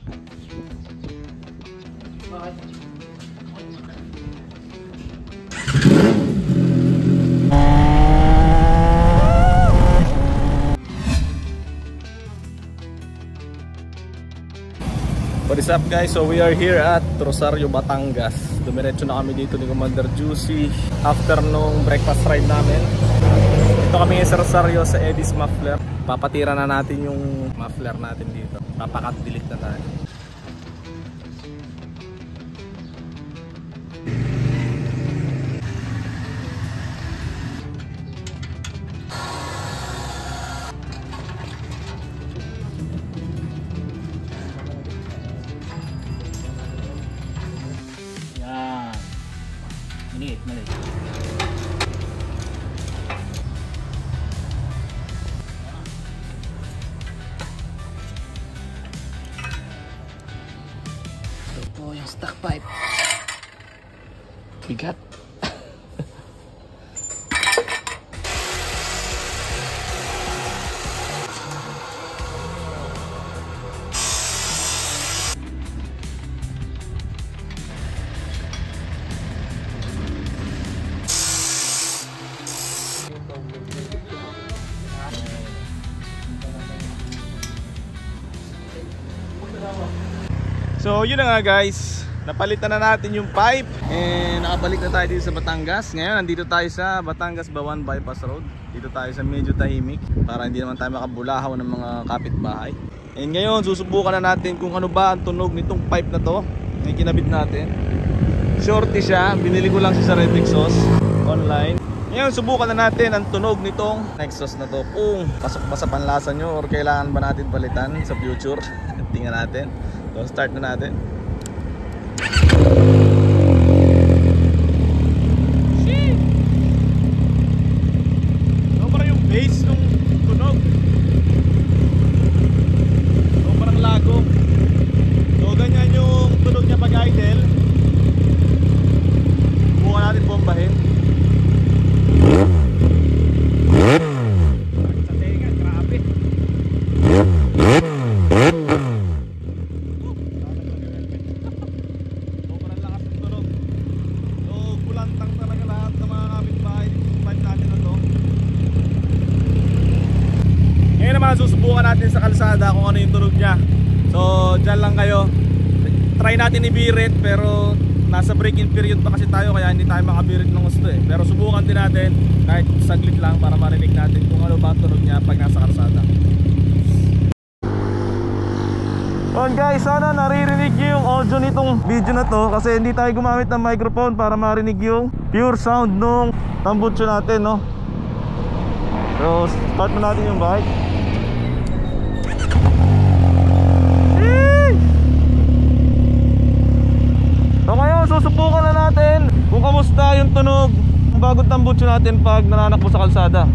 What is up guys? So we are here at Rosario, Batangas. Dumiretso na kami dito ni Commander Juicy after nung breakfast ride namin. Ito kami sa Rosario sa Eddie's Muffler. Papatira na natin yung muffler natin dito. Papakat delete na tayo. Maliit. Ito po yung stock pipe. Bigat. So yun na nga guys, napalitan na natin yung pipe and nakabalik na tayo dito sa Batangas. Ngayon nandito tayo sa Batangas Bawan Bypass Road. Dito tayo sa medyo tahimik para hindi naman tayo makabulahaw ng mga kapitbahay. And ngayon susubukan na natin kung ano ba ang tunog nitong pipe na to na kinabit natin. Shorty siya, binili ko lang siya sa Red Exhaust online. Ngayon subukan na natin ang tunog nitong exhaust na to, kung pasok ba sa panlasa nyo or kailangan ba natin palitan sa future. Tingnan natin. So start na natin. Shit! Parang yung bass nung tunog. So parang lago. So ganyan yung tunog niya pag idle. Bukan natin bombahin. Sa tenga, grabe. Susubukan natin sa kalsada kung ano yung tunog niya. So dyan lang kayo. Try natin i-birit pero nasa break-in period pa kasi tayo kaya hindi tayo makabirit ng gusto eh. Pero subukan din natin kahit saglit lang para marinig natin kung ano ba ang tunog niya pag nasa kalsada. So guys, sana naririnig nyo yung audio nitong video na to kasi hindi tayo gumamit ng microphone para marinig yung pure sound nung tambutso natin, no? So start na natin yung bike. So ngayon susubukan na natin kung kamusta yung tunog ng bagong tambutso natin pag nananakbo sa kalsada.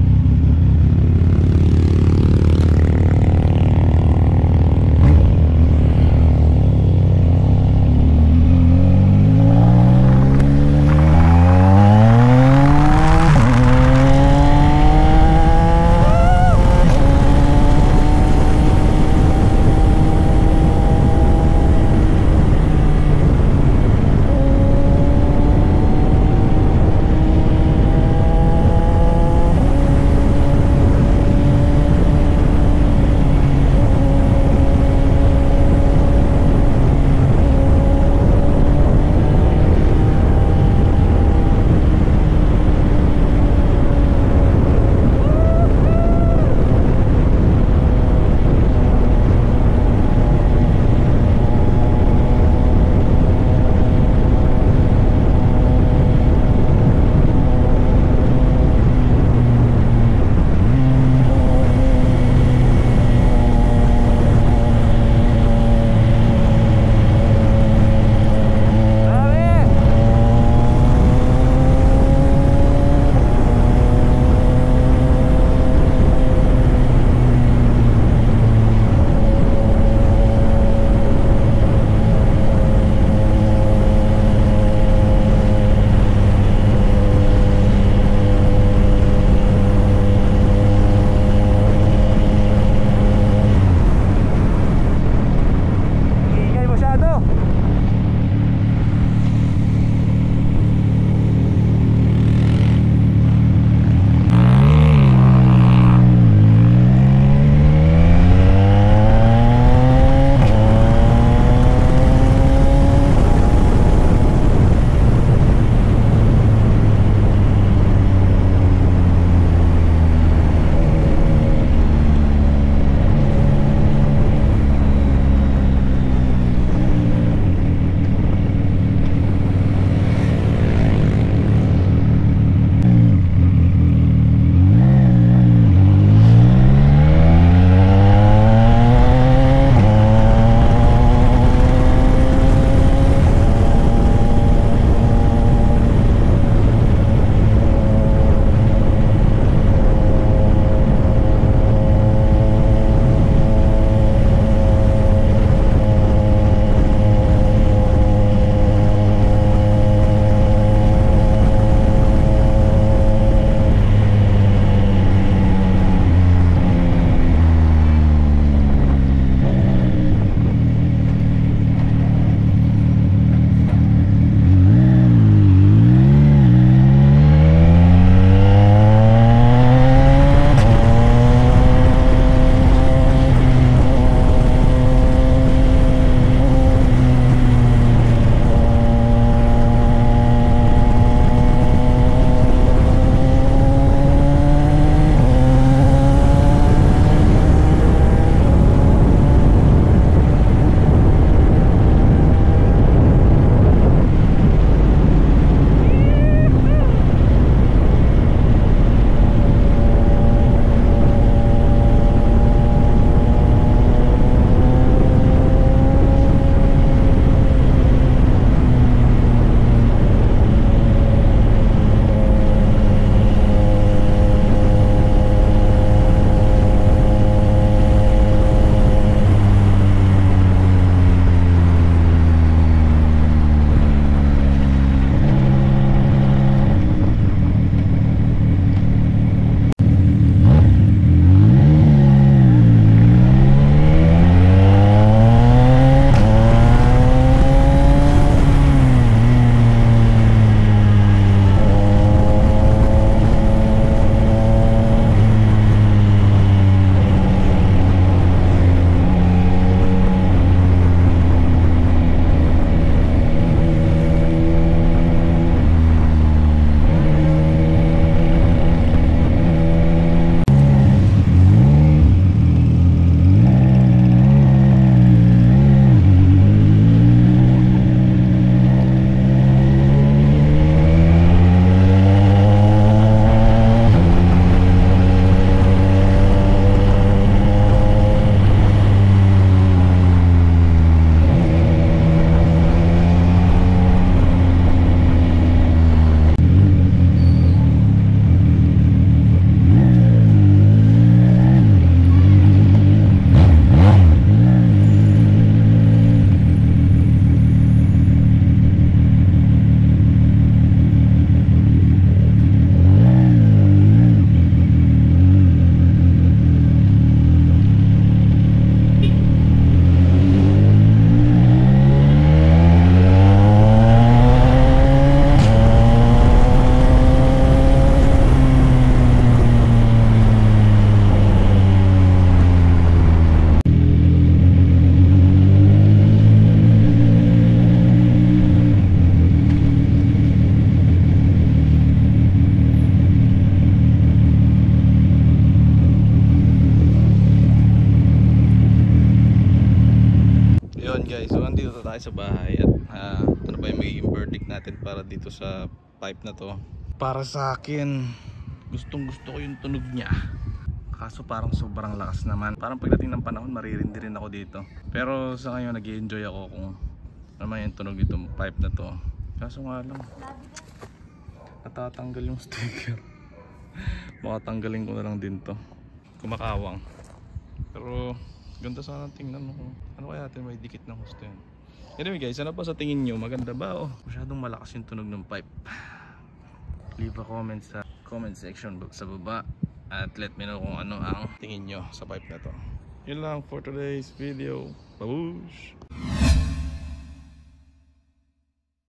guys, so andito tayo sa bahay at ito na ba yung magiging verdict natin para dito sa pipe na to. Para sa akin, gustong gusto ko yung tunog niya, kaso parang sobrang lakas naman. Parang pagdating ng panahon maririndi rin ako dito. Pero sa ngayon nag-i-enjoy ako kung naman yung tunog itong pipe na to. Kaso nga lang, natatanggal yung sticker. Makatanggalin ko na lang din to, kumakawang. Pero ganda sana tingnan mo. Ano kaya natin may dikit ng gusto yan. Anyway guys, ano pa sa tingin nyo? Maganda ba o masyadong malakas yung tunog ng pipe? Leave a comment sa comment section sa baba at let me know kung ano ang tingin nyo sa pipe na to. Yun lang for today's video. Babush!